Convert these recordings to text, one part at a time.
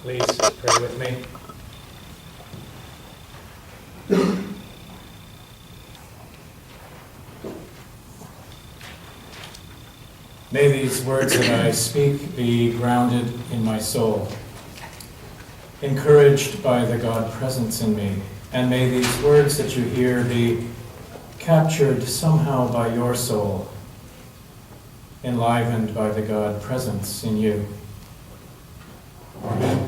Please pray with me. May these words that I speak be grounded in my soul, encouraged by the God presence in me, and may these words that you hear be captured somehow by your soul, enlivened by the God presence in you. Amen.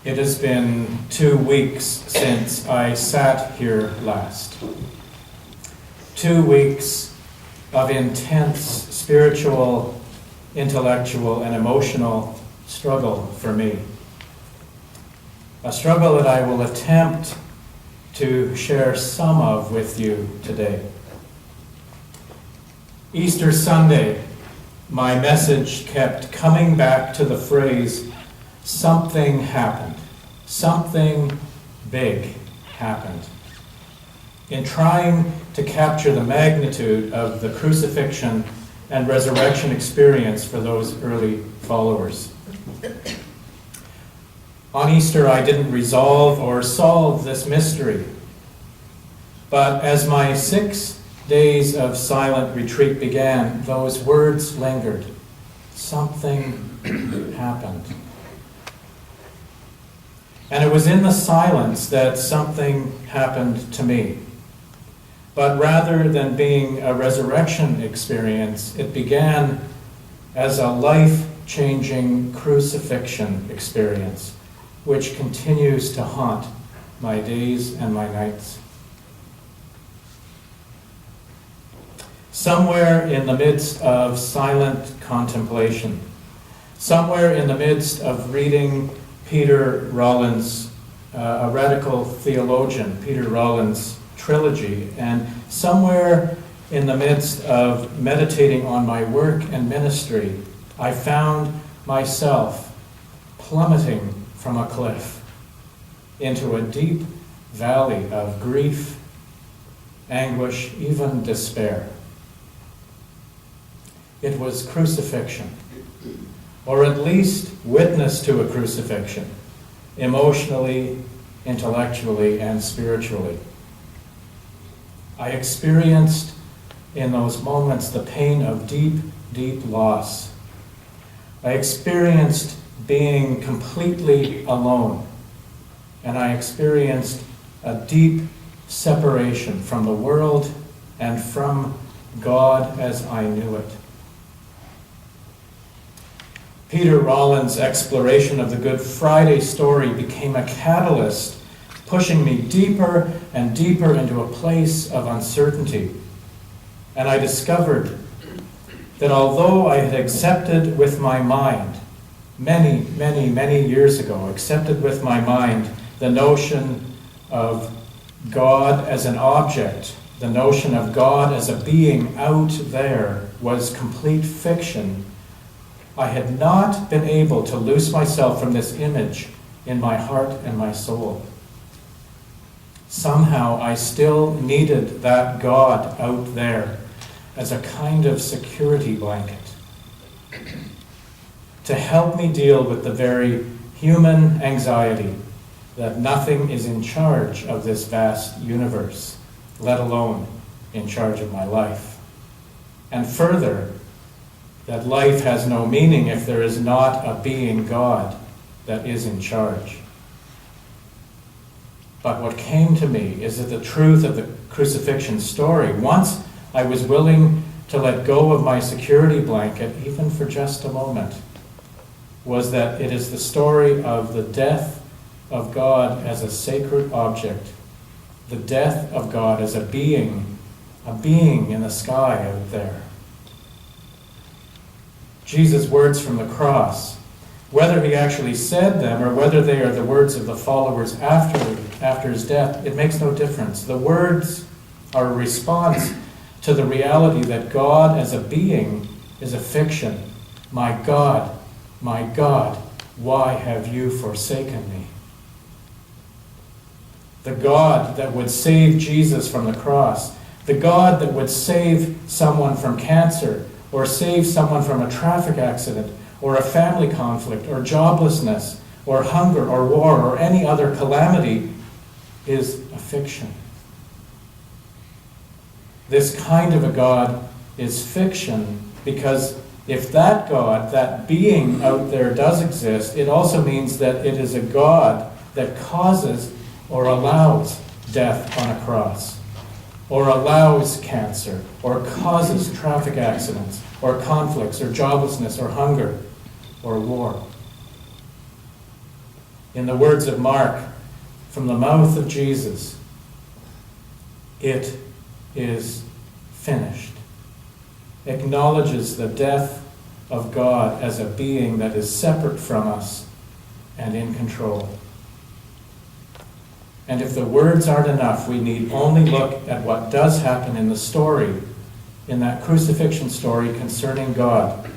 It has been 2 weeks since I sat here last. 2 weeks of intense spiritual, intellectual, and emotional struggle for me. A struggle that I will attempt to share some of with you today. Easter Sunday, my message kept coming back to the phrase, something happened. Something big happened. In trying to capture the magnitude of the crucifixion and resurrection experience for those early followers. On Easter, I didn't resolve or solve this mystery. But as my 6 days of silent retreat began, those words lingered. Something happened. And it was in the silence that something happened to me. But rather than being a resurrection experience, it began as a life-changing crucifixion experience, which continues to haunt my days and my nights. Somewhere in the midst of silent contemplation, somewhere in the midst of reading Peter Rollins, a radical theologian, Peter Rollins' trilogy, and somewhere in the midst of meditating on my work and ministry, I found myself plummeting from a cliff into a deep valley of grief, anguish, even despair. It was crucifixion, or at least witness to a crucifixion, emotionally, intellectually, and spiritually. I experienced in those moments the pain of deep, deep loss. I experienced being completely alone, and I experienced a deep separation from the world and from God as I knew it. Peter Rollins' exploration of the Good Friday story became a catalyst, pushing me deeper and deeper into a place of uncertainty. And I discovered that although I had accepted with my mind, many, many, many years ago, accepted with my mind the notion of God as an object, the notion of God as a being out there was complete fiction, I had not been able to loose myself from this image in my heart and my soul. Somehow I still needed that God out there as a kind of security blanket to help me deal with the very human anxiety that nothing is in charge of this vast universe, let alone in charge of my life. And further, that life has no meaning if there is not a being God that is in charge. But what came to me is that the truth of the crucifixion story, once I was willing to let go of my security blanket, even for just a moment, was that it is the story of the death of God as a sacred object, the death of God as a being in the sky out there. Jesus' words from the cross, whether he actually said them or whether they are the words of the followers after his death, it makes no difference. The words are a response to the reality that God as a being is a fiction. My God, why have you forsaken me? The God that would save Jesus from the cross, the God that would save someone from cancer or save someone from a traffic accident, or a family conflict, or joblessness, or hunger, or war, or any other calamity is a fiction. This kind of a God is fiction because if that God, that being out there does exist, it also means that it is a God that causes or allows death on a cross, or allows cancer, or causes traffic accidents, or conflicts, or joblessness, or hunger, or war. In the words of Mark, from the mouth of Jesus, it is finished. Acknowledges the death of God as a being that is separate from us and in control. And if the words aren't enough, we need only look at what does happen in the story, in that crucifixion story concerning God.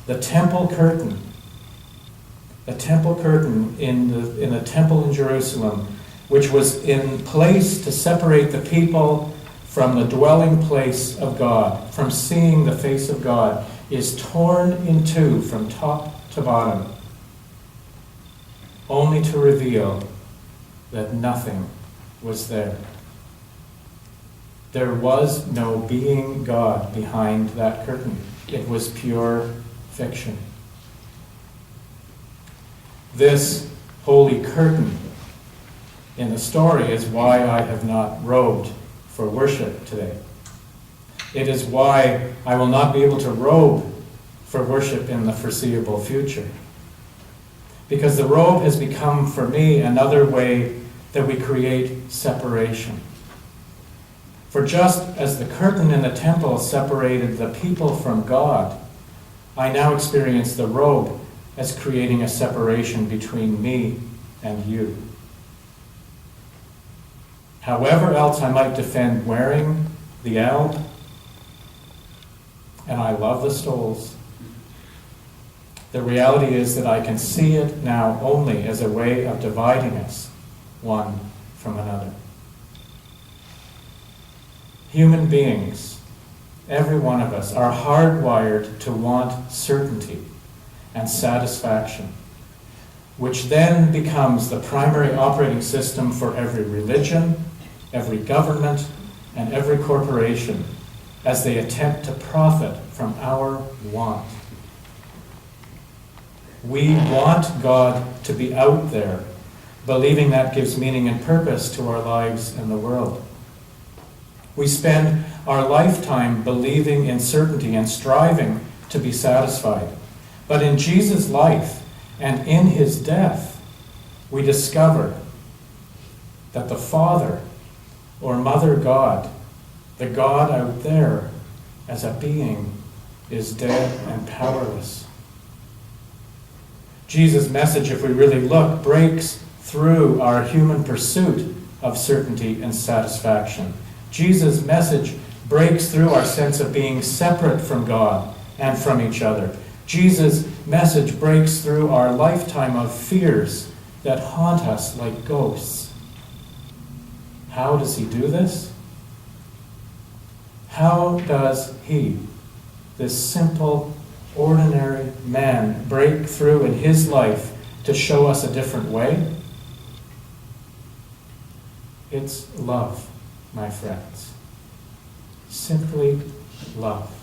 The temple curtain in the temple in Jerusalem, which was in place to separate the people from the dwelling place of God, from seeing the face of God, is torn in two from top to bottom, only to reveal that nothing was there. There was no being God behind that curtain. It was pure fiction. This holy curtain in the story is why I have not robed for worship today. It is why I will not be able to robe for worship in the foreseeable future. Because the robe has become for me another way that we create separation. For just as the curtain in the temple separated the people from God, I now experience the robe as creating a separation between me and you. However else I might defend wearing the alb, and I love the stoles, the reality is that I can see it now only as a way of dividing us one from another. Human beings, every one of us, are hardwired to want certainty and satisfaction, which then becomes the primary operating system for every religion, every government, and every corporation as they attempt to profit from our want. We want God to be out there, believing that gives meaning and purpose to our lives and the world. We spend our lifetime believing in certainty and striving to be satisfied. But in Jesus' life and in his death, we discover that the Father or Mother God, the God out there as a being, is dead and powerless. Jesus' message, if we really look, breaks through our human pursuit of certainty and satisfaction. Jesus' message breaks through our sense of being separate from God and from each other. Jesus' message breaks through our lifetime of fears that haunt us like ghosts. How does he do this? How does he, this simple, ordinary man, break through in his life to show us a different way? It's love, my friends. Simply love.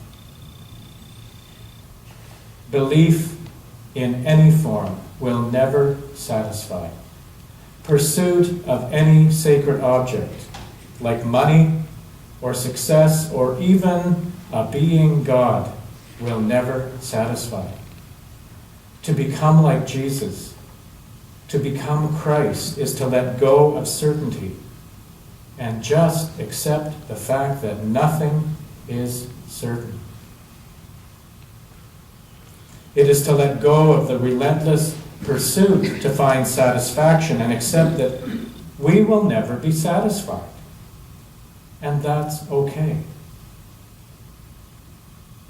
Belief in any form will never satisfy. Pursuit of any sacred object, like money or success or even a being God, will never satisfy. To become like Jesus, to become Christ, is to let go of certainty and just accept the fact that nothing is certain. It is to let go of the relentless pursuit to find satisfaction and accept that we will never be satisfied. And that's okay.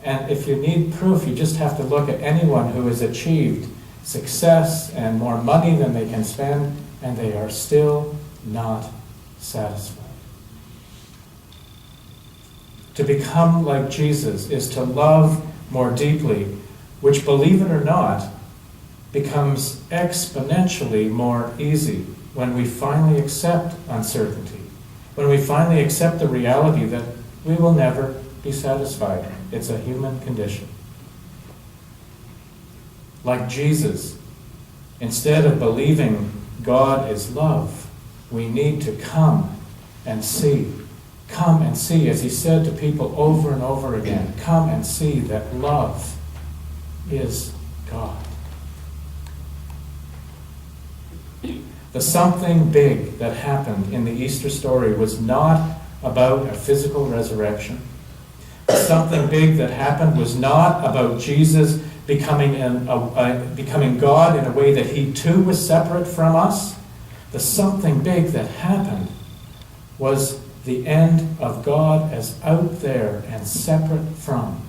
And if you need proof, you just have to look at anyone who has achieved success and more money than they can spend, and they are still not satisfied. To become like Jesus is to love more deeply, which, believe it or not, becomes exponentially more easy when we finally accept uncertainty, when we finally accept the reality that we will never be satisfied. It's a human condition. Like Jesus, instead of believing God is love, we need to come and see. Come and see, as he said to people over and over again, come and see that love is God. The something big that happened in the Easter story was not about a physical resurrection. The something big that happened was not about Jesus becoming God in a way that he too was separate from us. The something big that happened was the end of God as out there and separate from,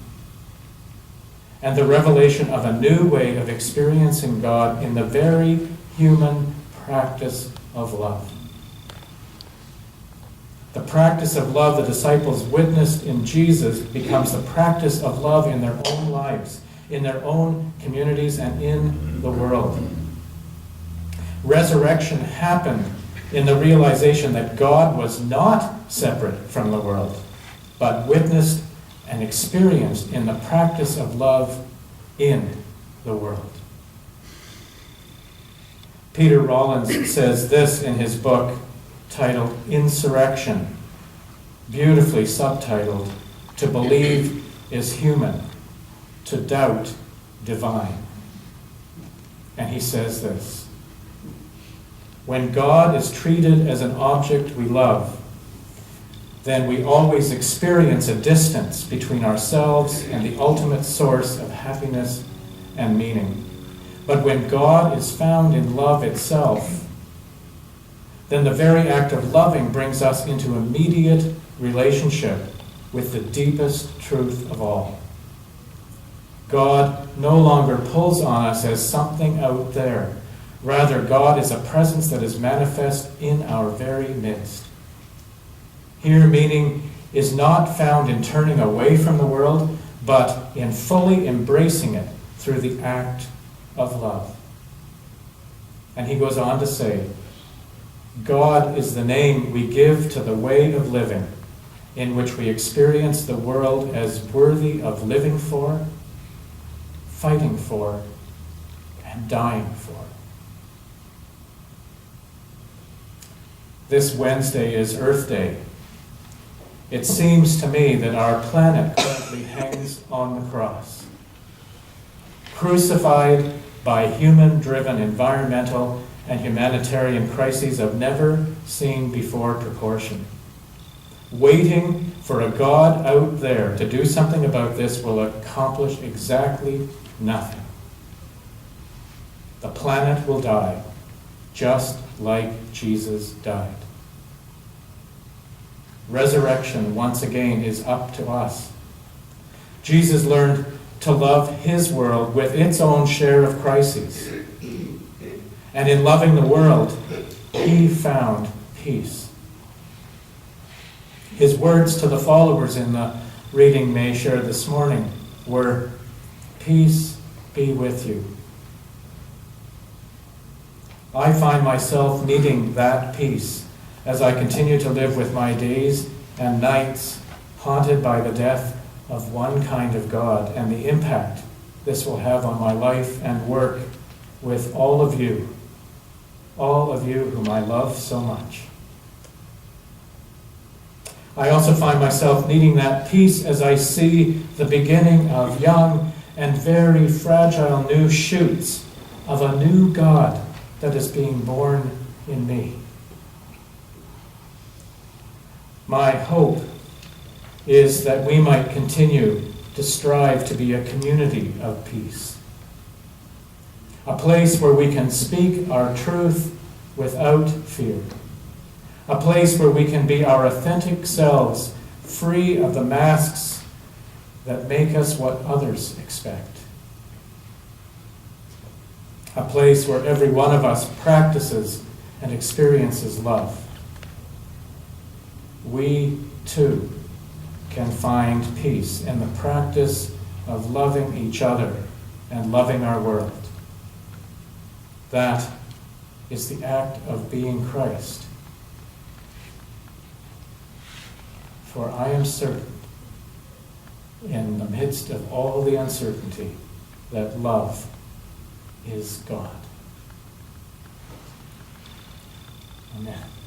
and the revelation of a new way of experiencing God in the very human practice of love. The practice of love the disciples witnessed in Jesus becomes the practice of love in their own lives, in their own communities, and in the world. Resurrection happened in the realization that God was not separate from the world, but witnessed and experienced in the practice of love in the world. Peter Rollins says this in his book titled Insurrection, beautifully subtitled, "To believe is human, to doubt divine." And he says this: when God is treated as an object we love, then we always experience a distance between ourselves and the ultimate source of happiness and meaning. But when God is found in love itself, then the very act of loving brings us into immediate relationship with the deepest truth of all. God no longer pulls on us as something out there. Rather, God is a presence that is manifest in our very midst. Here, meaning is not found in turning away from the world, but in fully embracing it through the act of love. And he goes on to say, God is the name we give to the way of living in which we experience the world as worthy of living for, fighting for, and dying for. This Wednesday is Earth Day. It seems to me that our planet currently hangs on the cross, crucified by human-driven environmental and humanitarian crises of never-seen-before proportion. Waiting for a God out there to do something about this will accomplish exactly nothing. The planet will die, just like Jesus died. Resurrection, once again, is up to us. Jesus learned to love his world with its own share of crises. And in loving the world, he found peace. His words to the followers in the reading May shared this morning were, "Peace be with you." I find myself needing that peace as I continue to live with my days and nights haunted by the death of one kind of God and the impact this will have on my life and work with all of you whom I love so much. I also find myself needing that peace as I see the beginning of young and very fragile new shoots of a new God that is being born in me. My hope is that we might continue to strive to be a community of peace, a place where we can speak our truth without fear, a place where we can be our authentic selves, free of the masks that make us what others expect, a place where every one of us practices and experiences love. We, too, can find peace in the practice of loving each other and loving our world. That is the act of being Christ. For I am certain, in the midst of all the uncertainty, that love is God. Amen.